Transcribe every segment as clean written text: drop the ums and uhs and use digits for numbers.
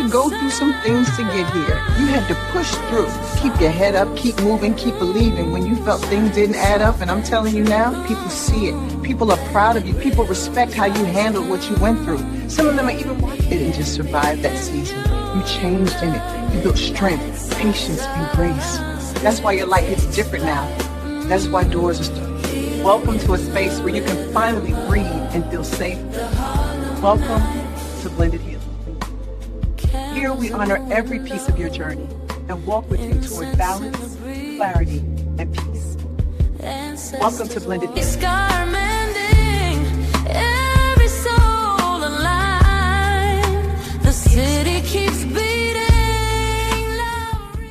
to go through some things to get here. You had to push through, keep your head up, keep moving, keep believing when you felt things didn't add up. And I'm telling you now, people see it. People are proud of you. People respect how you handled what you went through. Some of them are even more. You didn't just survive that season. You changed in it. You built strength, patience, and grace. That's why your life is different now. That's why doors are still. Welcome to a space where you can finally breathe and feel safe. Welcome to Blended Healing. Here we honor every piece of your journey and walk with you toward balance, clarity, and peace. Welcome to Blended Healing. Every soul alive. The city keeps beating loud.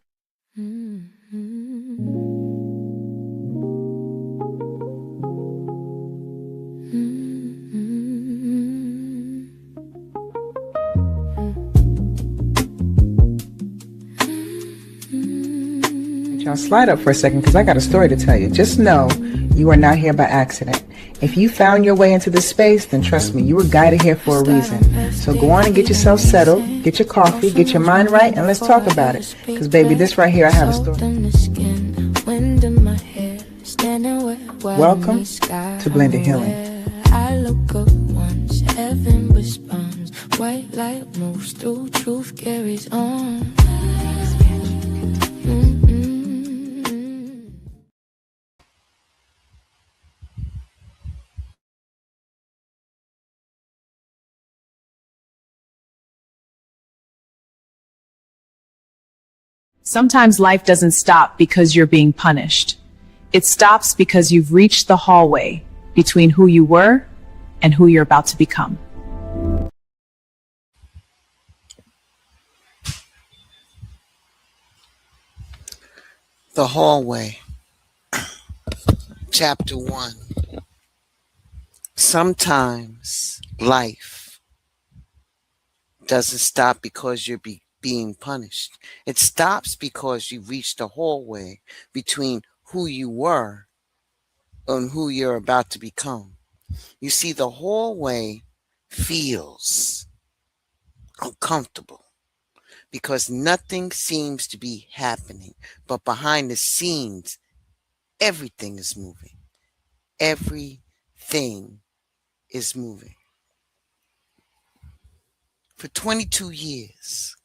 Y'all slide up for a second because I got a story to tell you. Just know you are not here by accident. If you found your way into this space, then trust me, you were guided here for a reason. So go on and get yourself settled, get your coffee, get your mind right, and let's talk about it. Because baby, this right here, I have a story. Welcome to Blended Healing. I look up once, heaven responds. White light moves through, truth carries on. Sometimes life doesn't stop because you're being punished. It stops because you've reached the hallway between who you were and who you're about to become. The Hallway, Chapter 1. Sometimes life doesn't stop because you're being punished. It stops because you reached the hallway between who you were and who you're about to become. You see, the hallway feels uncomfortable because nothing seems to be happening, but behind the scenes, everything is moving. Everything is moving. For 22 years,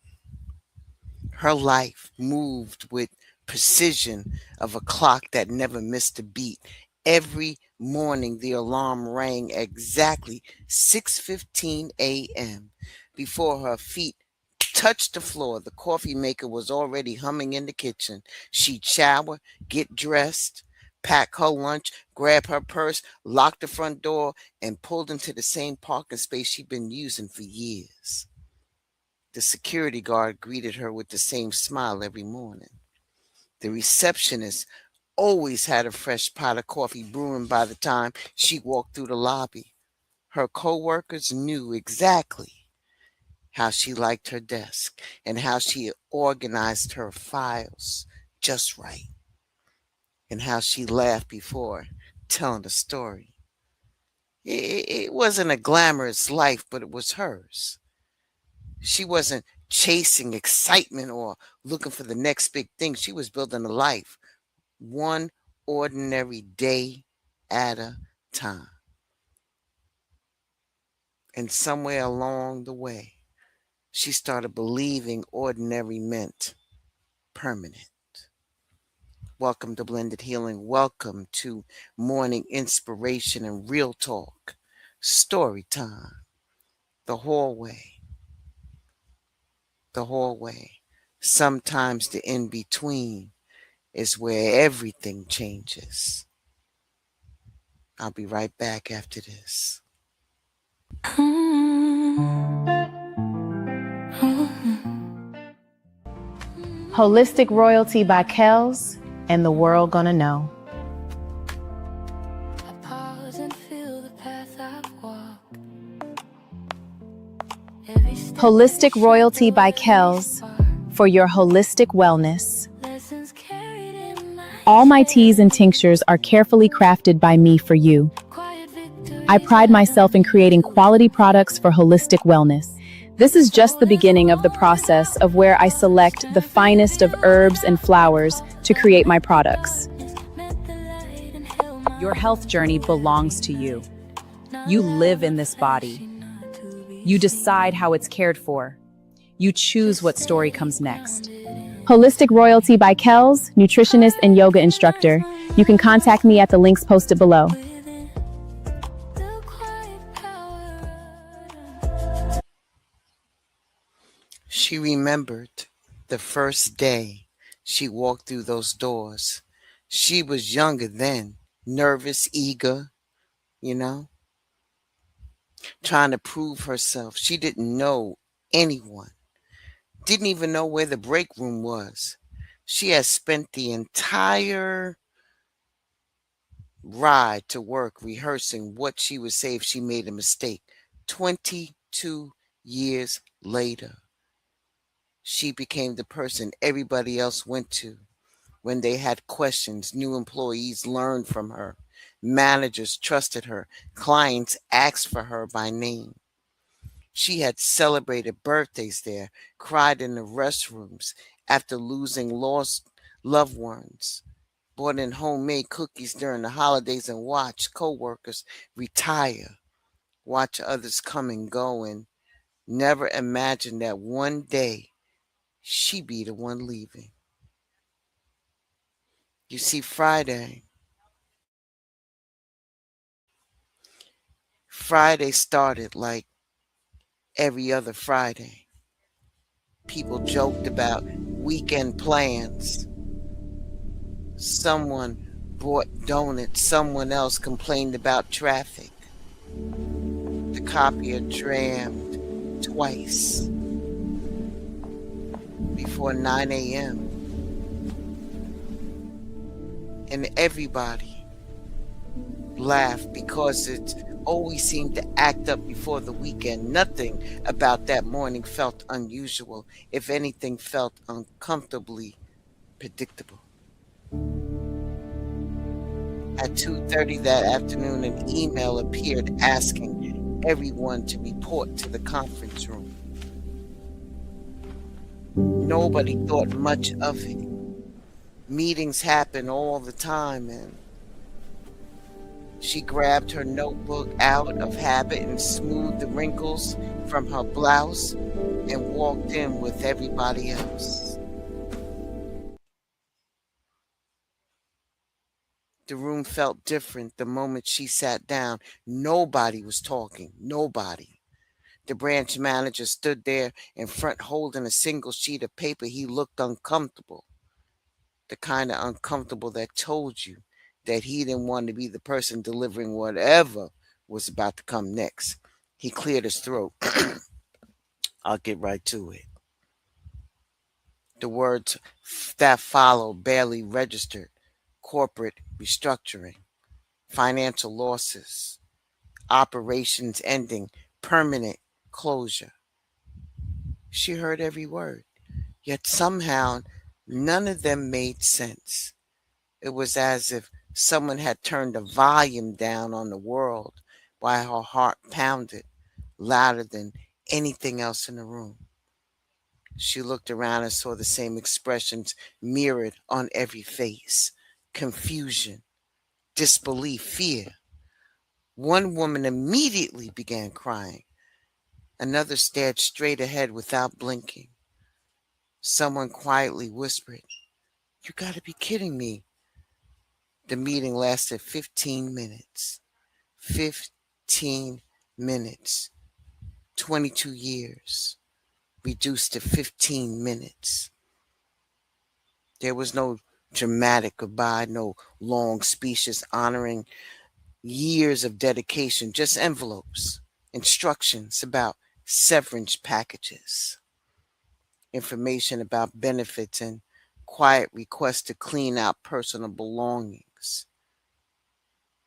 her life moved with precision of a clock that never missed a beat. Every morning, the alarm rang exactly 6:15 a.m. Before her feet touched the floor, the coffee maker was already humming in the kitchen. She'd shower, get dressed, pack her lunch, grab her purse, lock the front door, and pulled into the same parking space she'd been using for years. The security guard greeted her with the same smile every morning. The receptionist always had a fresh pot of coffee brewing by the time she walked through the lobby. Her coworkers knew exactly how she liked her desk and how she organized her files just right, and how she laughed before telling the story. It wasn't a glamorous life, but it was hers. She wasn't chasing excitement or looking for the next big thing. She was building a life, one ordinary day at a time. And somewhere along the way, she started believing ordinary meant permanent. Welcome to Blended Healing. Welcome to Morning Inspiration and Real Talk. Story time. The hallway. The hallway. Sometimes the in-between is where everything changes. I'll be right back after this. Holistic Royalty by Kels, and the world gonna know. I pause and feel the path I've walked. Every step Holistic Royalty by Kels, for your holistic wellness. lessons carried in my All my teas and tinctures are carefully crafted by me for you. quiet victory. I pride myself in creating quality products for holistic wellness. This is just the beginning of the process of where I select the finest of herbs and flowers to create my products. Your health journey belongs to you. You live in this body. You decide how it's cared for. You choose what story comes next. Holistic Royalty by Kels, nutritionist and yoga instructor. You can contact me at the links posted below. She remembered the first day she walked through those doors. She was younger then, nervous, eager, you know, trying to prove herself. She didn't know anyone, didn't even know where the break room was. She had spent the entire ride to work rehearsing what she would say if she made a mistake. 22 years later, she became the person everybody else went to when they had questions. New employees learned from her. Managers trusted her. Clients asked for her by name. She had celebrated birthdays there, cried in the restrooms after losing lost loved ones, bought in homemade cookies during the holidays, and watched coworkers retire, watch others come and go, and never imagined that one day she'd be the one leaving. You see, Friday started like every other Friday. People joked about weekend plans. Someone brought donuts. Someone else complained about traffic. The copier jammed twice before 9 a.m. And everybody laughed because it always seemed to act up before the weekend. Nothing about that morning felt unusual. If anything, felt uncomfortably predictable. At 2:30 that afternoon, an email appeared asking everyone to report to the conference room. Nobody thought much of it. Meetings happen all the time, and she grabbed her notebook out of habit and smoothed the wrinkles from her blouse and walked in with everybody else. The room felt different the moment she sat down. Nobody was talking. Nobody. The branch manager stood there in front holding a single sheet of paper. He looked uncomfortable. The kind of uncomfortable that told you that he didn't want to be the person delivering whatever was about to come next. He cleared his throat. I'll get right to it. The words that followed barely registered. Corporate restructuring, financial losses, operations ending, permanent closure. She heard every word, yet somehow none of them made sense. It was as if someone had turned the volume down on the world while her heart pounded louder than anything else in the room. She looked around and saw the same expressions mirrored on every face: confusion, disbelief, fear. One woman immediately began crying. Another stared straight ahead without blinking. Someone quietly whispered, "You gotta be kidding me." The meeting lasted 15 minutes. 15 minutes. 22 years. Reduced to 15 minutes. There was no dramatic goodbye, no long speeches honoring years of dedication, just envelopes, instructions about severance packages, information about benefits, and quiet requests to clean out personal belongings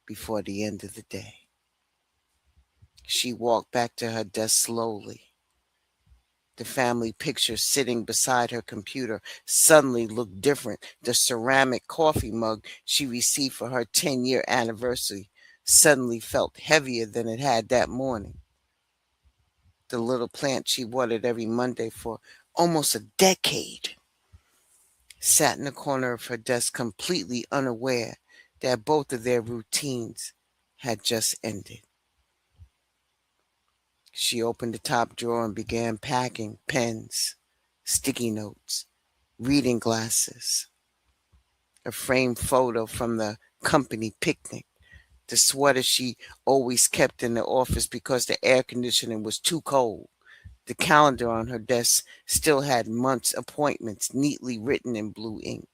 before the end of the day. She walked back to her desk slowly. The family picture sitting beside her computer suddenly looked different. The ceramic coffee mug she received for her 10-year anniversary suddenly felt heavier than it had that morning. the little plant she watered every Monday for almost a decade, sat in the corner of her desk completely unaware that both of their routines had just ended. She opened the top drawer and began packing pens, sticky notes, reading glasses, a framed photo from the company picnic, the sweater she always kept in the office because the air conditioning was too cold. The calendar on her desk still had months' appointments neatly written in blue ink.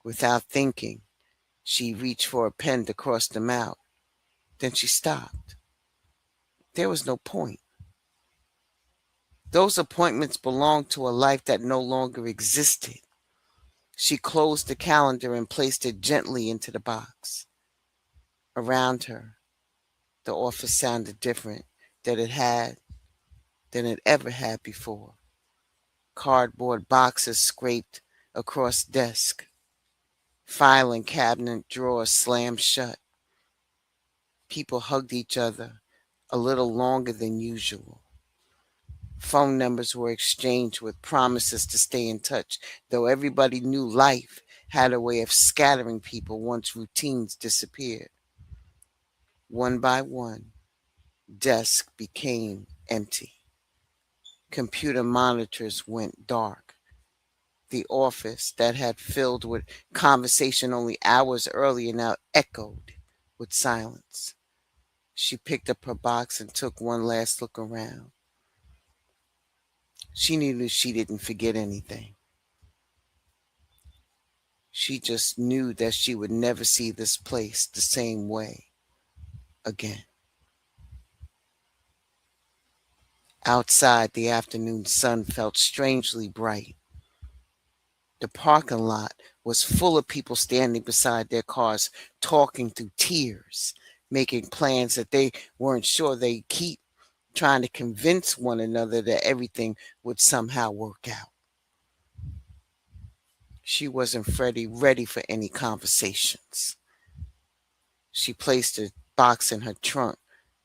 Without thinking, she reached for a pen to cross them out. Then she stopped. There was no point. Those appointments belonged to a life that no longer existed. She closed the calendar and placed it gently into the box. Around her, the office sounded different than it ever had before. Cardboard boxes scraped across desk. Filing cabinet drawers slammed shut. People hugged each other a little longer than usual. Phone numbers were exchanged with promises to stay in touch, though everybody knew life had a way of scattering people once routines disappeared. One by one, desks became empty. Computer monitors went dark. The office that had filled with conversation only hours earlier now echoed with silence. She picked up her box and took one last look around. She knew she didn't forget anything. She just knew that she would never see this place the same way again. Outside, the afternoon sun felt strangely bright. The parking lot was full of people standing beside their cars, talking through tears, making plans that they weren't sure they'd keep, trying to convince one another that everything would somehow work out. She wasn't ready for any conversations. She placed the box in her trunk,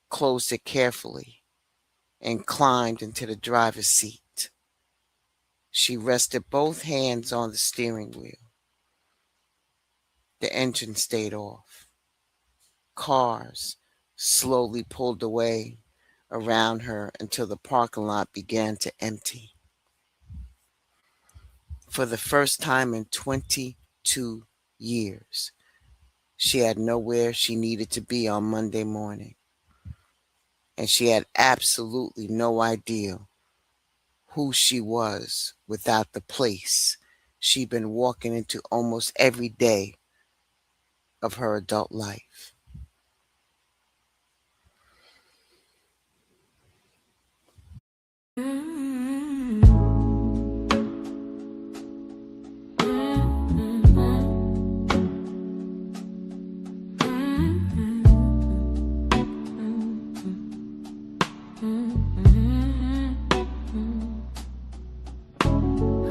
closed it carefully, and climbed into the driver's seat. She rested both hands on the steering wheel. The engine stayed off. Cars slowly pulled away around her until the parking lot began to empty. For the first time in 22 years, she had nowhere she needed to be on Monday morning. And she had absolutely no idea who she was without the place she'd been walking into almost every day of her adult life.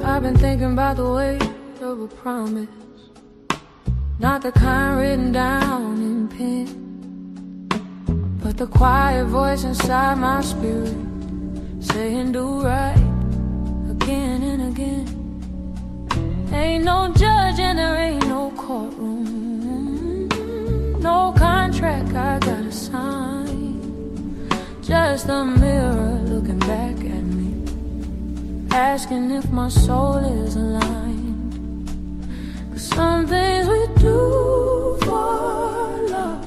I've been thinking about the weight of a promise, not the kind written down in pen, but the quiet voice inside my spirit saying do right again and again. Ain't no judge and there ain't no courtroom, no contract I gotta sign, just a mirror looking back at me, asking if my soul is aligned. 'Cause some things we do for love,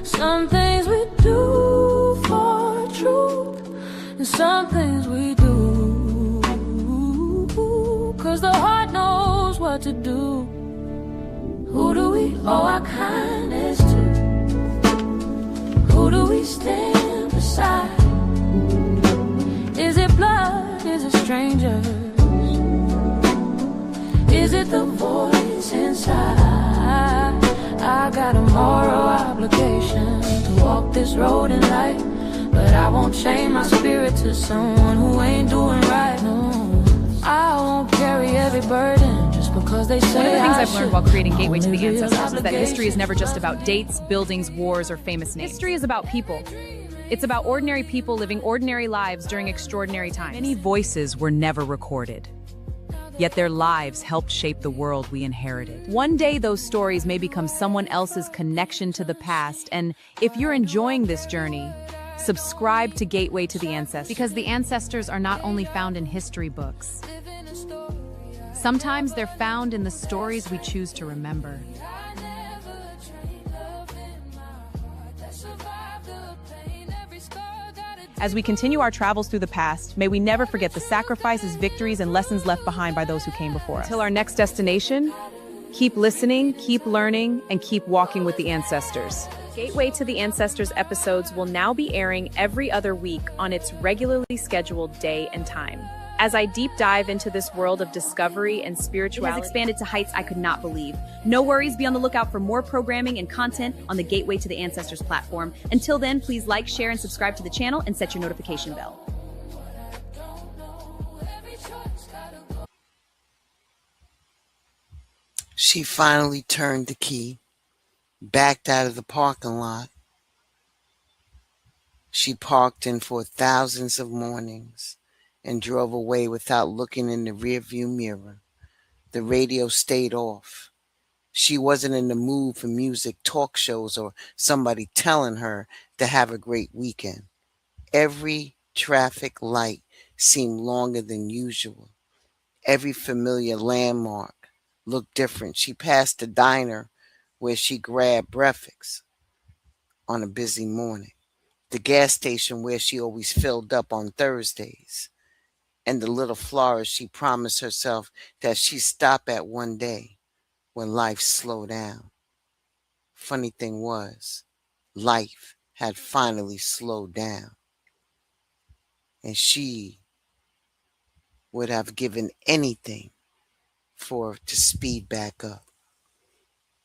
some things we do for truth, and some things we do 'cause the heart knows what to do. Who do we owe our kindness to? Who do we stand beside? Is it blood? Is it strangers? Is it the voice inside? I got a moral obligation to walk this road in light, but I won't chain my spirit to someone who ain't doing right. No, I won't carry every burden just because they say. One of the things I I've learned should. while creating Gateway to the Only real Ancestors is that history is never just obligation. about dates, buildings, wars, or famous names. History is about people. It's about ordinary people living ordinary lives during extraordinary times. Many voices were never recorded, yet their lives helped shape the world we inherited. One day, those stories may become someone else's connection to the past, and if you're enjoying this journey, subscribe to Gateway to the Ancestors. Because the ancestors are not only found in history books. Sometimes they're found in the stories we choose to remember. As we continue our travels through the past, may we never forget the sacrifices, victories, and lessons left behind by those who came before us. Until our next destination, keep listening, keep learning, and keep walking with the ancestors. Gateway to the Ancestors episodes will now be airing every other week on its regularly scheduled day and time. As I deep dive into this world of discovery and spirituality, it has expanded to heights I could not believe. No worries, be on the lookout for more programming and content on the Gateway to the Ancestors platform. Until then, please like, share, and subscribe to the channel and set your notification bell. She finally turned the key, backed out of the parking lot. She parked in for thousands of mornings and drove away without looking in the rearview mirror. The radio stayed off. She wasn't in the mood for music, talk shows, or somebody telling her to have a great weekend. Every traffic light seemed longer than usual. Every familiar landmark looked different. She passed the diner where she grabbed breakfast on a busy morning, the gas station where she always filled up on Thursdays, and the little florist she promised herself that she'd stop at one day when life slowed down. Funny thing was, life had finally slowed down, and she would have given anything for it to speed back up.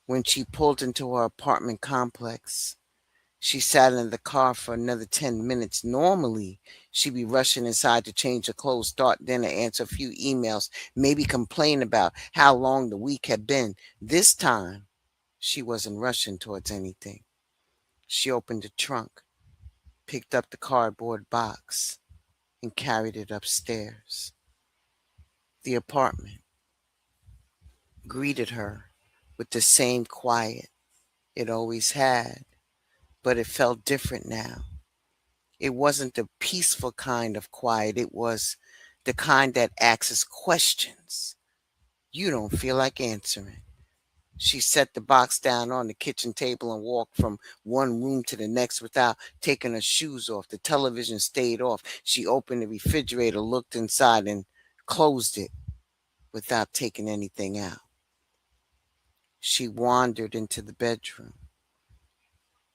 When she pulled into her apartment complex, she sat in the car for another 10 minutes. Normally, she'd be rushing inside to change her clothes, start dinner, answer a few emails, maybe complain about how long the week had been. This time, she wasn't rushing towards anything. She opened the trunk, picked up the cardboard box, and carried it upstairs. The apartment greeted her with the same quiet it always had, but it felt different now. It wasn't the peaceful kind of quiet. It was the kind that asks questions you don't feel like answering. She set the box down on the kitchen table and walked from one room to the next without taking her shoes off. The television stayed off. She opened the refrigerator, looked inside, and closed it without taking anything out. She wandered into the bedroom,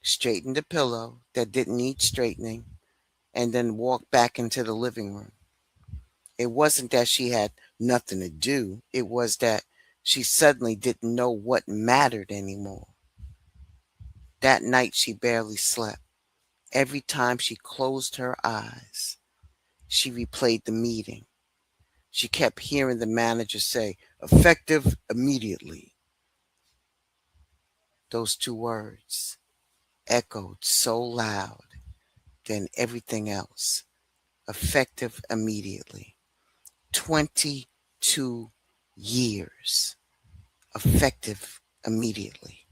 straightened the pillow that didn't need straightening, and then walked back into the living room. It wasn't that she had nothing to do. It was that she suddenly didn't know what mattered anymore. That night she barely slept. Every time she closed her eyes, she replayed the meeting. She kept hearing the manager say, "Effective immediately." Those two words echoed so loud than everything else. Effective immediately. 22 years. Effective immediately.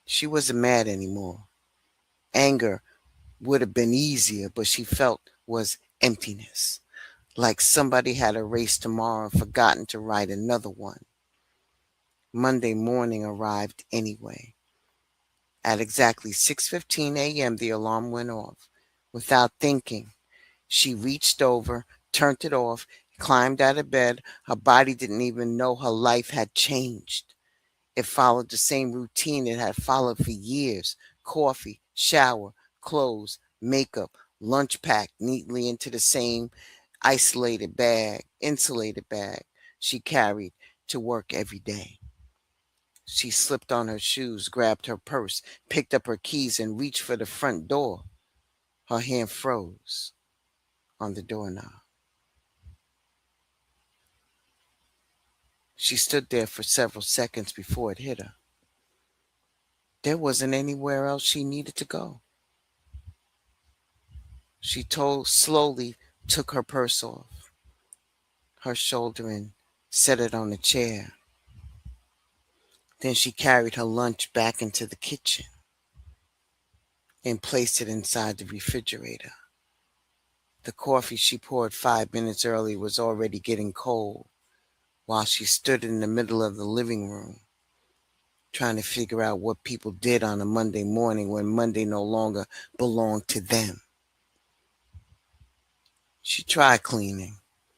She wasn't mad anymore. Anger would have been easier, but she felt was emptiness. Like somebody had erased tomorrow and forgotten to write another one. Monday morning arrived anyway. At exactly 6:15 a.m., the alarm went off. Without thinking, she reached over, turned it off, climbed out of bed. Her body didn't even know her life had changed. It followed the same routine it had followed for years. Coffee, shower, clothes, makeup, lunch packed neatly into the same insulated bag she carried to work every day. She slipped on her shoes, grabbed her purse, picked up her keys, and reached for the front door. Her hand froze on the doorknob. She stood there for several seconds before it hit her. There wasn't anywhere else she needed to go. She slowly took her purse off her shoulder and set it on a chair. Then she carried her lunch back into the kitchen and placed it inside the refrigerator. The coffee she poured 5 minutes early was already getting cold while she stood in the middle of the living room, trying to figure out what people did on a Monday morning when Monday no longer belonged to them. She tried cleaning.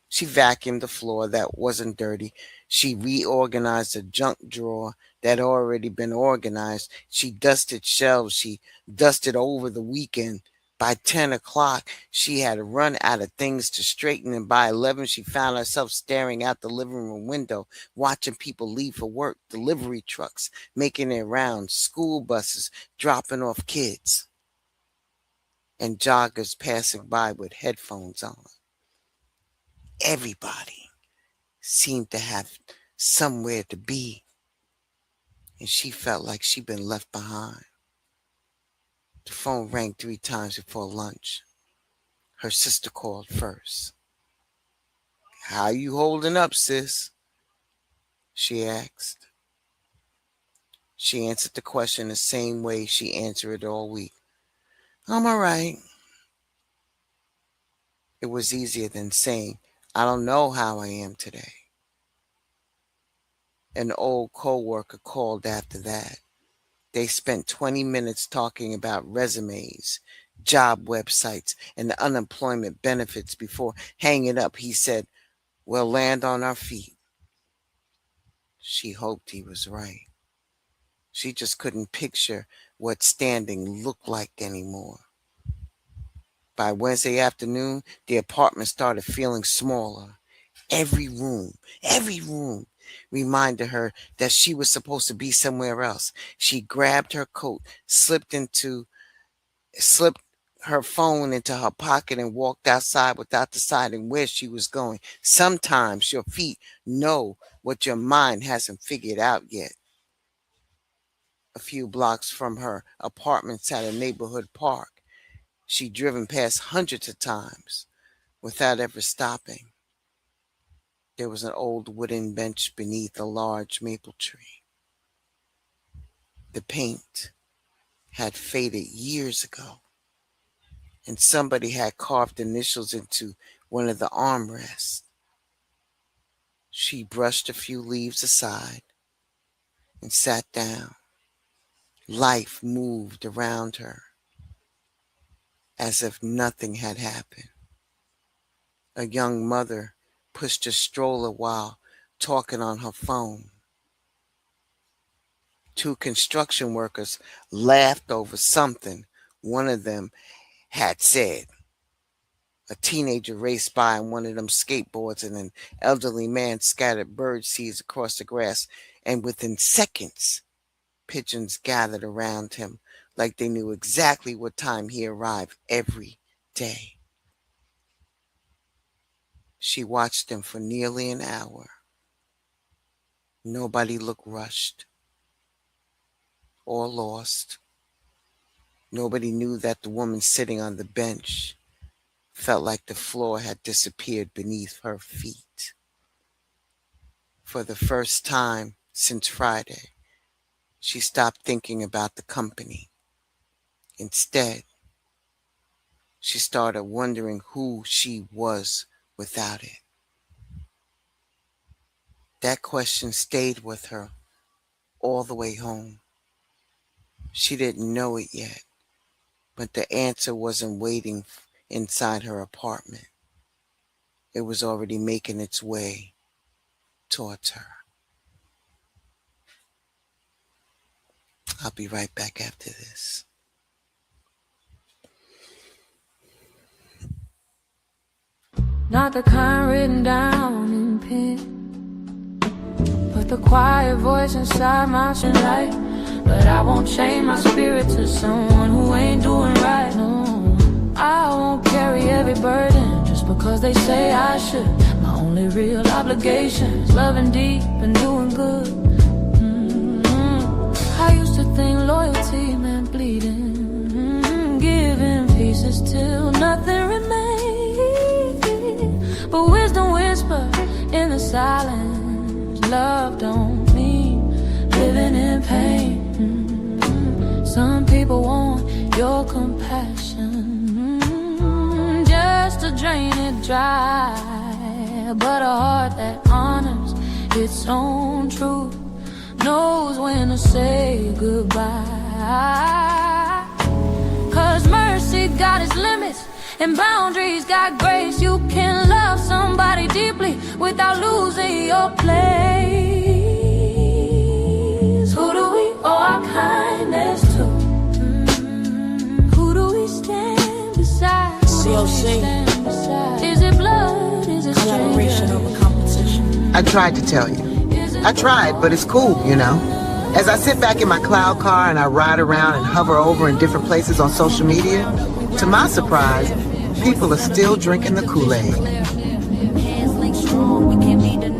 She vacuumed the floor that wasn't dirty. She reorganized a junk drawer that had already been organized. She dusted shelves. She dusted over the weekend. By 10 o'clock, she had run out of things to straighten, and by 11, she found herself staring out the living room window, watching people leave for work, delivery trucks making their rounds, school buses dropping off kids, and joggers passing by with headphones on. Everybody seemed to have somewhere to be, and she felt like she'd been left behind. The phone rang 3 times before lunch. Her sister called first. "How you holding up, sis?" she asked. She answered the question the same way she answered it all week. "I'm all right." It was easier than saying, "I don't know how I am today." An old co-worker called after that. They spent 20 minutes talking about resumes, job websites, and the unemployment benefits before hanging up. He said, "We'll land on our feet." She hoped he was right. She just couldn't picture what standing looked like anymore. By Wednesday afternoon, the apartment started feeling smaller. Every room reminded her that she was supposed to be somewhere else. She grabbed her coat, slipped her phone into her pocket, and walked outside without deciding where she was going. Sometimes your feet know what your mind hasn't figured out yet. A few blocks from her apartment sat a neighborhood park she'd driven past hundreds of times without ever stopping. There was an old wooden bench beneath a large maple tree. The paint had faded years ago, and somebody had carved initials into one of the armrests. She brushed a few leaves aside and sat down. Life moved around her as if nothing had happened. A young mother pushed a stroller while talking on her phone. 2 construction workers laughed over something one of them had said. A teenager raced by on one of them skateboards, and an elderly man scattered bird seeds across the grass, and within seconds, pigeons gathered around him like they knew exactly what time he arrived every day. She watched them for nearly an hour. Nobody looked rushed or lost. Nobody knew that the woman sitting on the bench felt like the floor had disappeared beneath her feet. For the first time since Friday, she stopped thinking about the company. Instead, she started wondering who she was without it. That question stayed with her all the way home. She didn't know it yet, but the answer wasn't waiting inside her apartment. It was already making its way towards her. I'll be right back after this. Not the kind written down in pen, but the quiet voice inside my light. But I won't chain my spirit to someone who ain't doing right. No, I won't carry every burden just because they say I should. My only real obligation is loving deep and doing good. I used to think loyalty meant bleeding, giving pieces till nothing remains. But wisdom whisper in the silence. Love don't mean living in pain. Some people want your compassion, just to drain it dry. But a heart that honors its own truth knows when to say goodbye. 'Cause mercy got its limits and boundaries got grace. You can love somebody deeply without losing your place. Who do we owe our kindness to? Who do we stand beside? COC. Is it blood? Is it Collaboration over competition. I tried to tell you. I tried, but it's cool, you know. As I sit back in my cloud car and I ride around and hover over in different places on social media, to my surprise, people are still drinking the Kool-Aid.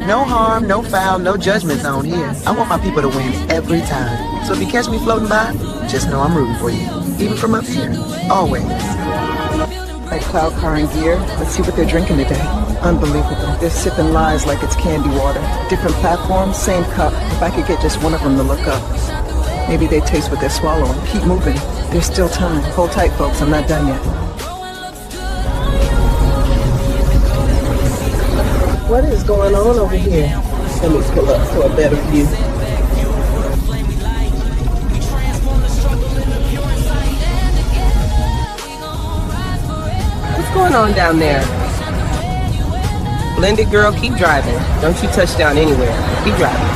No harm, no foul, no judgment zone here. I want my people to win every time. So if you catch me floating by, just know I'm rooting for you. Even from up here. Always. Like Cloud Car and Gear, let's see what they're drinking today. Unbelievable. They're sipping lies like it's candy water. Different platforms, same cup. If I could get just one of them to look up. Maybe they taste what they're swallowing. Keep moving. There's still time. Hold tight, folks. I'm not done yet. What is going on over here? Let me pull up for a better view. What's going on down there? Blended girl, keep driving. Don't you touch down anywhere. Keep driving.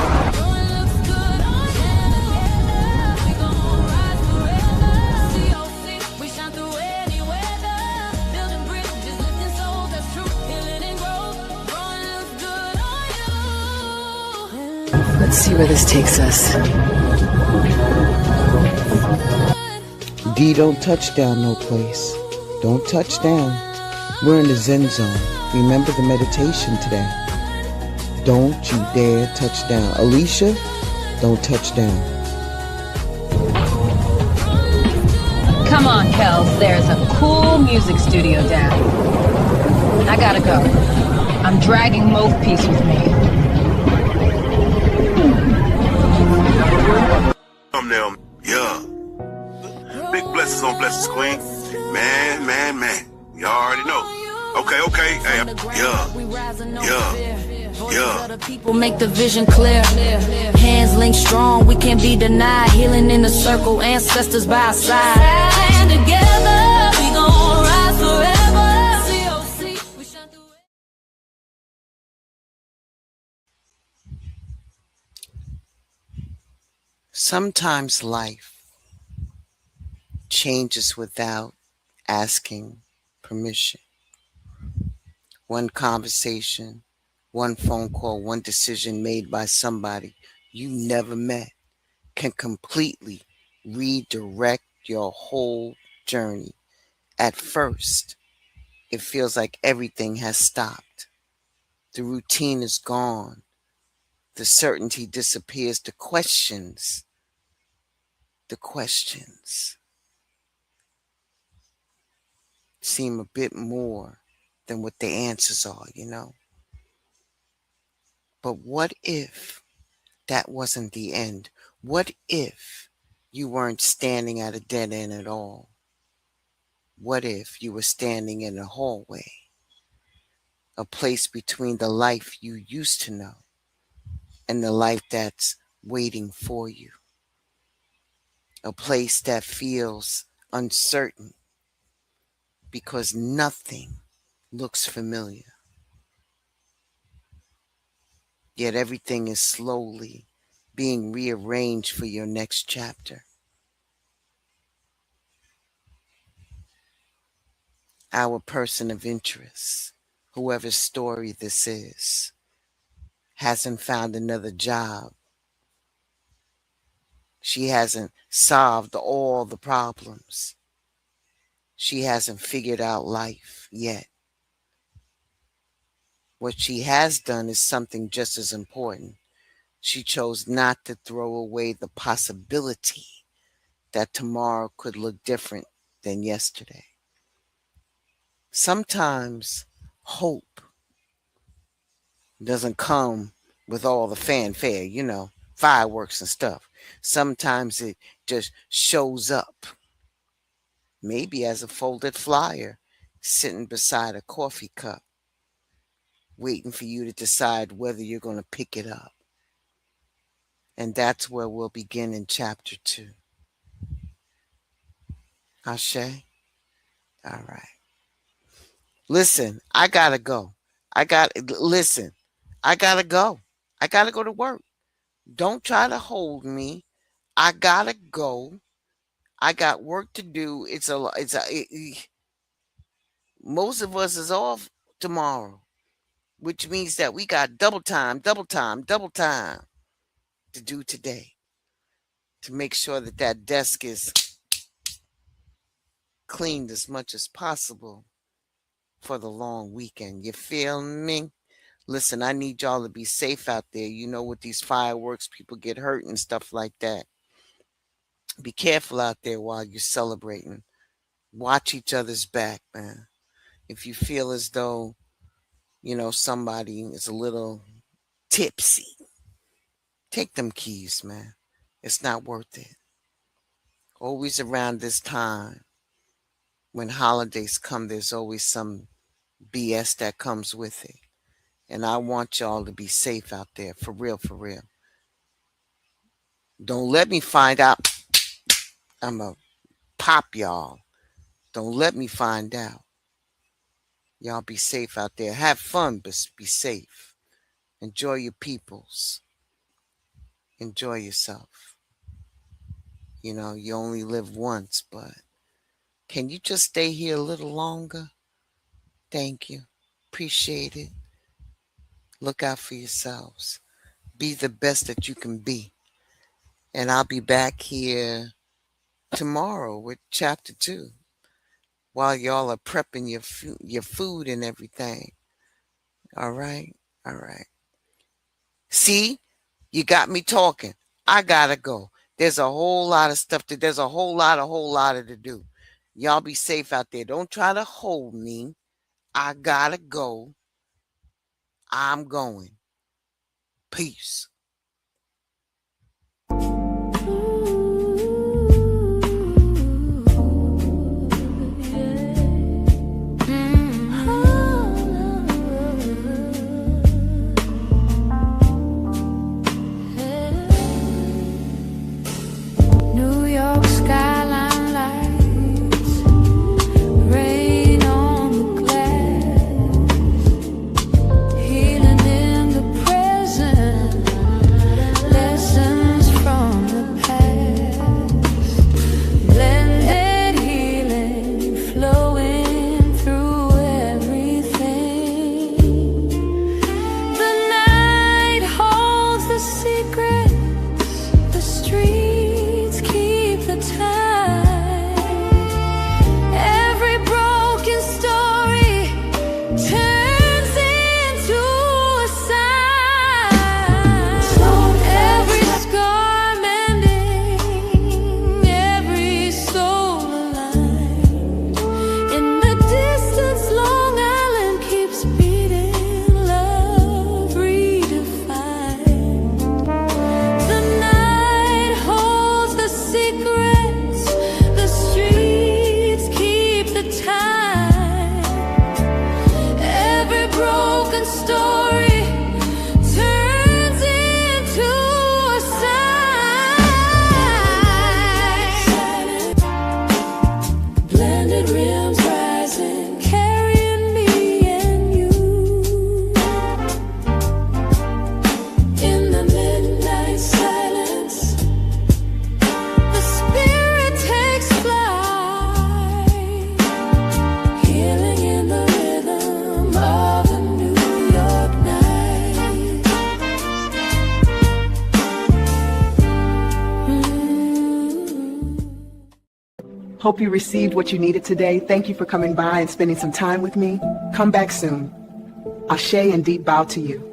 Let's see where this takes us. D, don't touch down no place. Don't touch down. We're in the Zen zone. Remember the meditation today. Don't you dare touch down. Alicia, don't touch down. Come on, Kels. There's a cool music studio down. I gotta go. I'm dragging Mouthpiece with me. Thumbnail, yeah. Big blessings on blessings, Queen. Man. You already know. Okay. Hey, yeah. People make the vision clear. Hands linked strong, we can't be denied. Healing in the circle, ancestors by our side. Stand together, we gon' rise forever. COC, we shine through it. Sometimes life changes without asking permission. One conversation, one phone call, one decision made by somebody you never met can completely redirect your whole journey. At first, it feels like everything has stopped. The routine is gone. The certainty disappears. The questions seem a bit more than what the answers are, you know. But what if that wasn't the end? What if you weren't standing at a dead end at all? What if you were standing in a hallway, a place between the life you used to know and the life that's waiting for you? A place that feels uncertain because nothing looks familiar. Yet everything is slowly being rearranged for your next chapter. Our person of interest, whoever's story this is, hasn't found another job. She hasn't solved all the problems. She hasn't figured out life yet. What she has done is something just as important. She chose not to throw away the possibility that tomorrow could look different than yesterday. Sometimes hope doesn't come with all the fanfare, fireworks and stuff. Sometimes it just shows up, maybe as a folded flyer sitting beside a coffee cup, waiting for you to decide whether you're going to pick it up. And that's where we'll begin in chapter 2. Ashe? All right. Listen, I gotta go. I gotta go. I gotta go to work. Don't try to hold me. I gotta go. I got work to do. Most of us is off tomorrow, which means that we got double time to do today to make sure that desk is cleaned as much as possible for the long weekend. You feel me? Listen, I need y'all to be safe out there. With these fireworks, people get hurt and stuff like that. Be careful out there while you're celebrating. Watch each other's back, man. If you feel as though, somebody is a little tipsy, take them keys, man. It's not worth it. Always around this time, when holidays come, there's always some BS that comes with it. And I want y'all to be safe out there. For real, for real. Don't let me find out. I'm going to pop y'all. Don't let me find out. Y'all be safe out there. Have fun, but be safe. Enjoy your peoples. Enjoy yourself. You only live once, but can you just stay here a little longer? Thank you. Appreciate it. Look out for yourselves. Be the best that you can be. And I'll be back here tomorrow with chapter 2 while y'all are prepping your food and everything. All right? All right. See? You got me talking. I gotta go. There's a whole lot of stuff there's a whole lot to do. Y'all be safe out there. Don't try to hold me. I gotta go. I'm going. Peace. New York skyline lights, rain on the glass, healing in the present, lessons from the past, blended healing flowing through everything. The night holds the secrets, the streets keep the time. Every broken story turns into a sign. Every scar mending, every soul aligned. In the distance, Long Island keeps beating, love redefined. The night holds the secrets, the streets keep the time. Every broken story turns into a sign. Blended rims rising, carrying me and you. In the midnight silence, the spirit takes flight, healing in the rhythm of a New York night. Hope you received what you needed today. Thank you for coming by and spending some time with me. Come back soon. Ashe and deep bow to you.